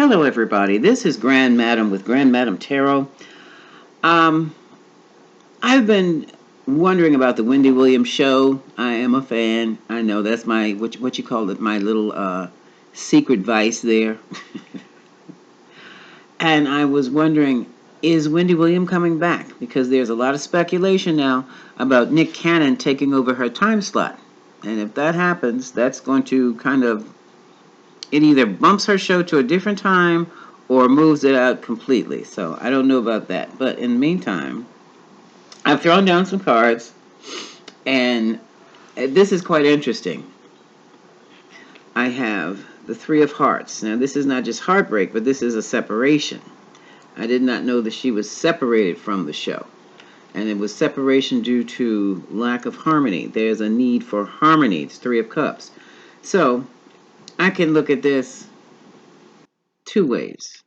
Hello, everybody. This is Grand Madam with Grand Madam Tarot. Um, I've been wondering about the Wendy Williams Show. I am a fan. I know that's my what you call it, my little secret vice there. And I was wondering, is Wendy Williams coming back? Because there's a lot of speculation now about Nick Cannon taking over her time slot. And if that happens, that's going to it either bumps her show to a different time or moves it out completely. So I don't know about that. But in the meantime, I've thrown down some cards, and this is quite interesting. I have the Three of Hearts. Now, this is not just heartbreak, but this is a separation. I did not know that she was separated from the show. And it was separation due to lack of harmony. There's a need for harmony. It's Three of Cups. So I can look at this two ways.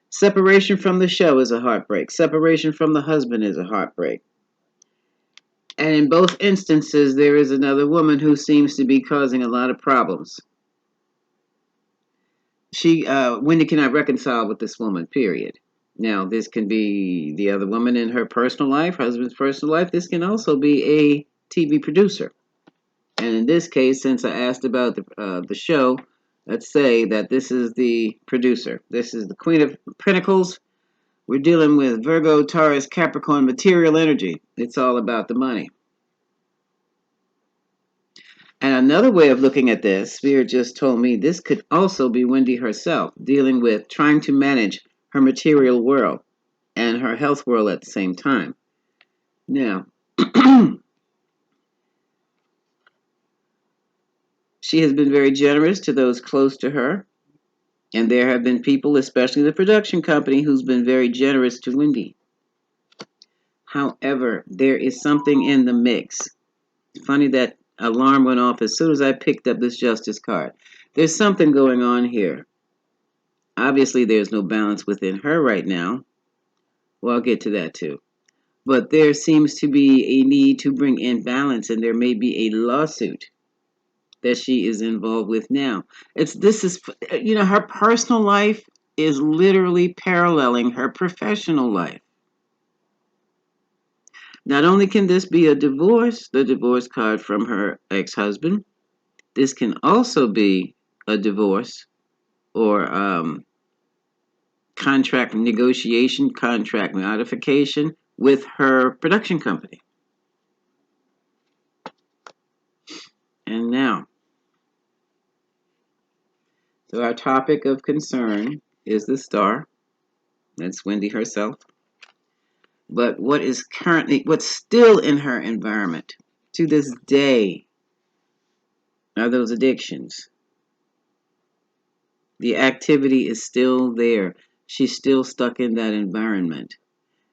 Separation from the show is a heartbreak. Separation from the husband is a heartbreak. And in both instances, there is another woman who seems to be causing a lot of problems. Wendy cannot reconcile with this woman, period. Now, this can be the other woman in her personal life, husband's personal life. This can also be a TV producer. And in this case, since I asked about the show, let's say that this is the producer. This is the Queen of Pentacles. We're dealing with Virgo, Taurus, Capricorn, material energy. It's all about the money. And another way of looking at this, Spirit just told me this could also be Wendy herself, dealing with trying to manage her material world and her health world at the same time. Now, she has been very generous to those close to her. And there have been people, especially the production company, who's been very generous to Wendy. However, there is something in the mix. Funny that alarm went off as soon as I picked up this Justice card. There's something going on here. Obviously, there's no balance within her right now. Well, I'll get to that too. But there seems to be a need to bring in balance, and there may be a lawsuit that she is involved with now. Her personal life is literally paralleling her professional life. Not only can this be a divorce, the divorce card from her ex-husband, this can also be a divorce or contract negotiation, contract modification with her production company. And now, so our topic of concern is the star. That's Wendy herself. But what's still in her environment to this day are those addictions. The activity is still there. She's still stuck in that environment.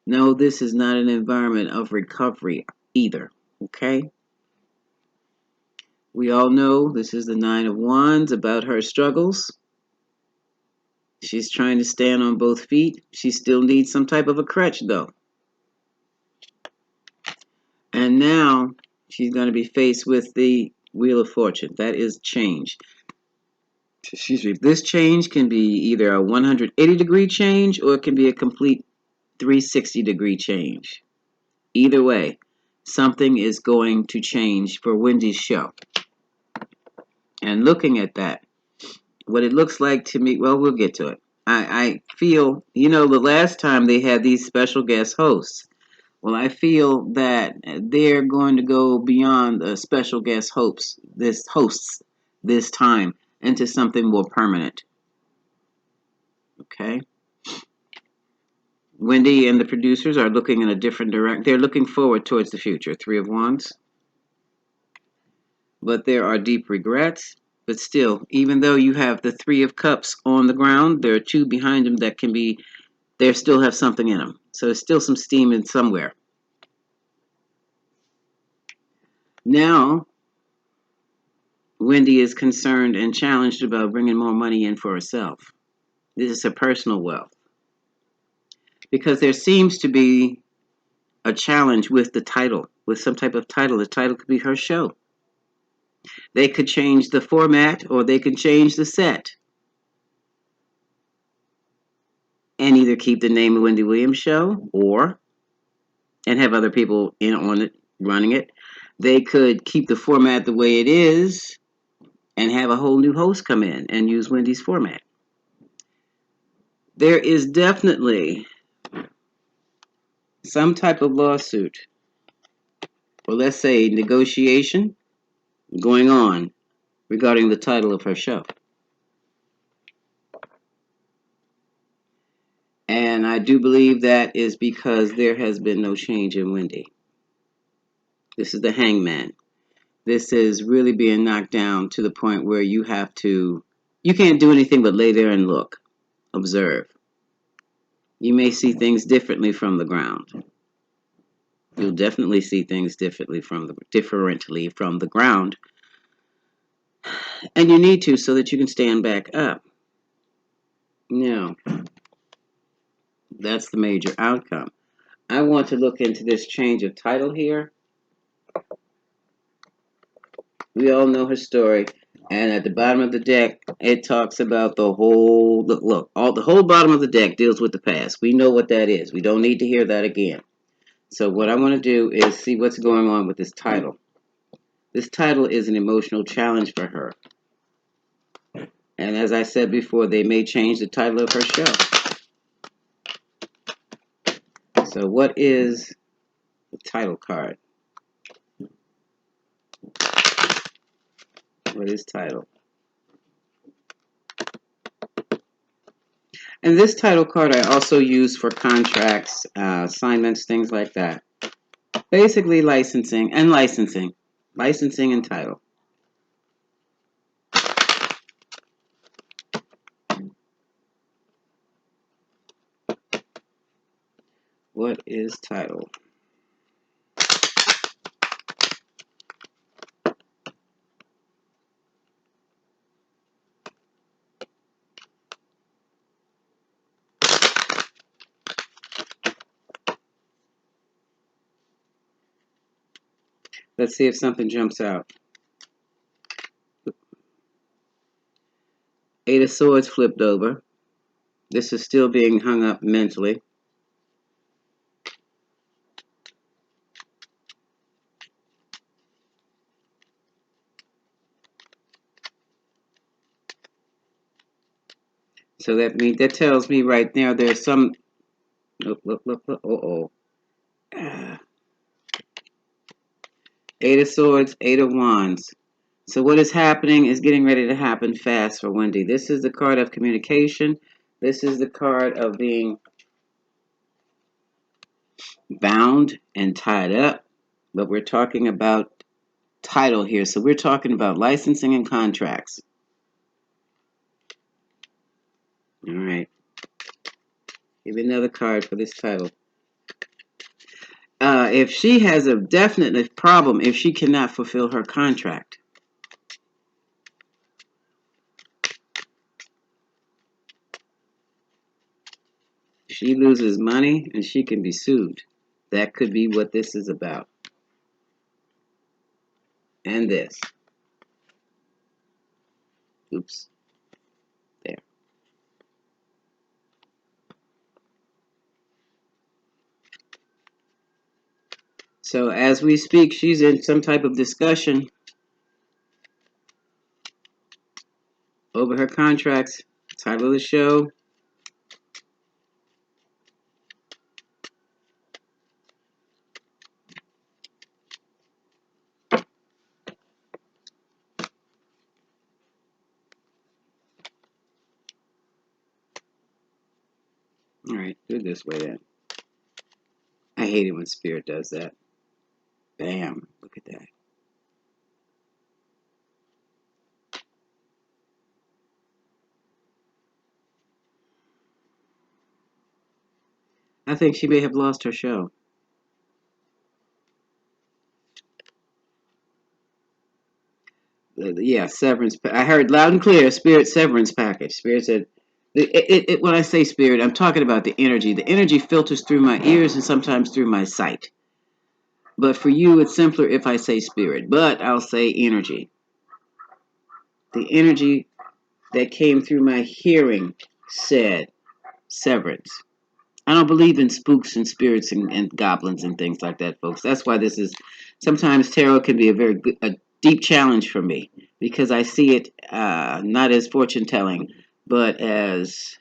No, this is not an environment of recovery either. Okay? We all know this is the Nine of Wands about her struggles. She's trying to stand on both feet. She still needs some type of a crutch, though. And now she's going to be faced with the Wheel of Fortune. That is change. Excuse me. This change can be either a 180-degree change or it can be a complete 360-degree change. Either way, something is going to change for Wendy's show. And looking at that, what it looks like to me, well, we'll get to it. I feel, the last time they had these special guest hosts, well, I feel that they're going to go beyond the special guest hosts this time into something more permanent. Okay? Wendy and the producers are looking in a different direction. They're looking forward towards the future. Three of Wands. But there are deep regrets. But still, even though you have the Three of Cups on the ground, there are two behind them that they still have something in them. So there's still some steam in somewhere. Now, Wendy is concerned and challenged about bringing more money in for herself. This is her personal wealth. Because there seems to be a challenge with the title, with some type of title. The title could be her show. They could change the format or they could change the set. and either keep the name of Wendy Williams Show and have other people in on it running it. They could keep the format the way it is and have a whole new host come in and use Wendy's format. There is definitely some type of lawsuit, or let's say negotiation, going on regarding the title of her show. And I do believe that is because there has been no change in Wendy. This is the hangman. This is really being knocked down to the point where you can't do anything but lay there and look, observe. You may see things differently from the ground. You'll definitely see things differently from the ground. And you need to so that you can stand back up. Now, that's the major outcome. I want to look into this change of title here. We all know her story. And at the bottom of the deck, it talks about the whole bottom of the deck deals with the past. We know what that is. We don't need to hear that again. So what I want to do is see what's going on with this title. This title is an emotional challenge for her. And as I said before, they may change the title of her show. So what is the title card? What is title? And this title card I also use for contracts, assignments, things like that. Basically licensing and title. What is title? Let's see if something jumps out. Eight of Swords flipped over. This is still being hung up mentally. So that tells me right now there's some. Look. Eight of Swords, Eight of Wands. So what is happening is getting ready to happen fast for Wendy. This is the card of communication. This is the card of being bound and tied up. But we're talking about title here. So we're talking about licensing and contracts. All right. Give me another card for this title. If she has a definite problem, if she cannot fulfill her contract. She loses money and she can be sued. That could be what this is about. And this. Oops. There. So as we speak, she's in some type of discussion over her contracts. Title of the show. All right, do it this way then. I hate it when Spirit does that. Bam, look at that. I think she may have lost her show. Yeah, severance. I heard loud and clear, Spirit severance package. Spirit said, when I say Spirit, I'm talking about the energy. The energy filters through my ears and sometimes through my sight. But for you, it's simpler if I say Spirit. But I'll say energy. The energy that came through my hearing said Severance. I don't believe in spooks and spirits and goblins and things like that, folks. That's why this is sometimes tarot can be a deep challenge for me because I see it not as fortune telling, but as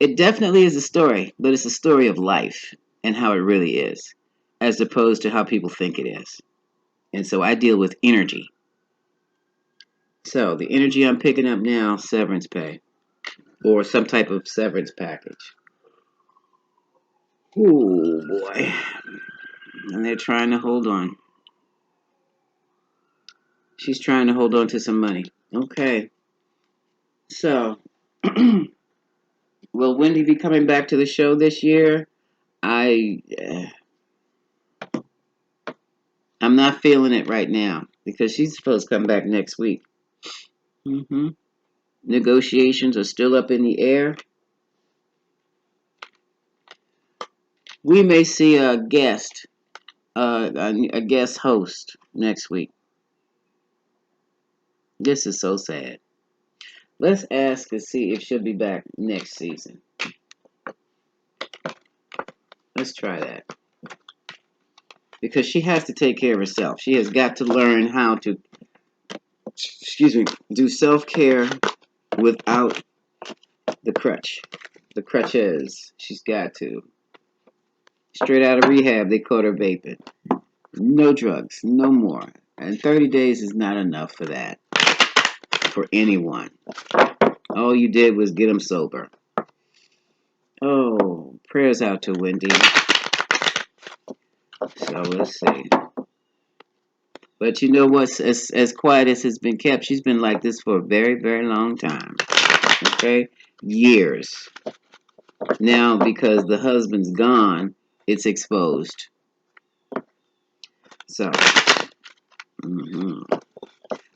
it definitely is a story, but it's a story of life and how it really is, as opposed to how people think it is. And so I deal with energy. So the energy I'm picking up now, severance pay or some type of severance package. Oh boy. And they're trying to hold on. She's trying to hold on to some money. Okay. So, will Wendy be coming back to the show this year? I'm not feeling it right now because she's supposed to come back next week. hmm Negotiations are still up in the air. We may see a guest, a guest host next week. This is so sad. Let's ask and see if she'll be back next season. Let's try that. Because she has to take care of herself. She has got to learn how to, do self-care without the crutch. The crutches. She's got to. Straight out of rehab, they caught her vaping. No drugs, no more. And 30 days is not enough for that. For anyone. All you did was get them sober. Oh, prayers out to Wendy. So let's see. But you know what's as quiet as it's been kept, she's been like this for a very, very long time. Okay? Years. Now, because the husband's gone, it's exposed. So,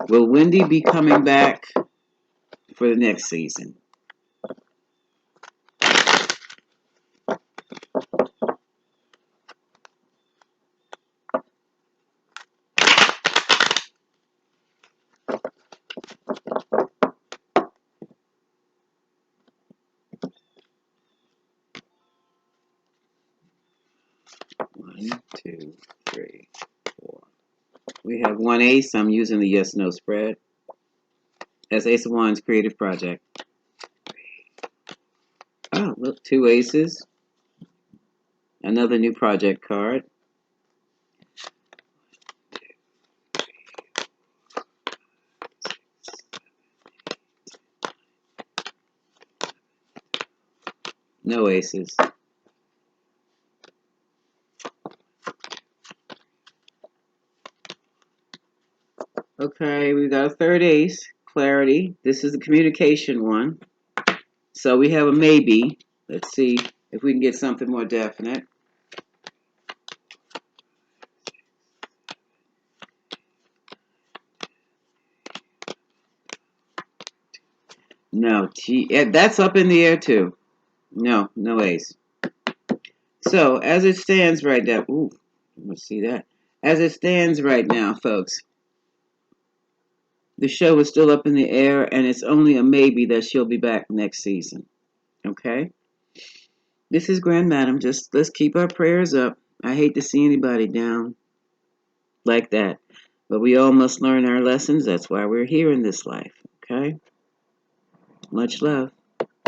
will Wendy be coming back for the next season? One, two, three, four. We have one ace. I'm using the yes/no spread as Ace of Wands creative project. Oh, look, two aces. Another new project card. No aces. Okay, we got a third ace. Clarity. This is the communication one. So we have a maybe. Let's see if we can get something more definite. No, that's up in the air too. No, no ace. So as it stands right now, let's see that. As it stands right now, folks, the show is still up in the air, and it's only a maybe that she'll be back next season. Okay? This is Grand Madam. Just let's keep our prayers up. I hate to see anybody down like that. But we all must learn our lessons. That's why we're here in this life. Okay? Much love.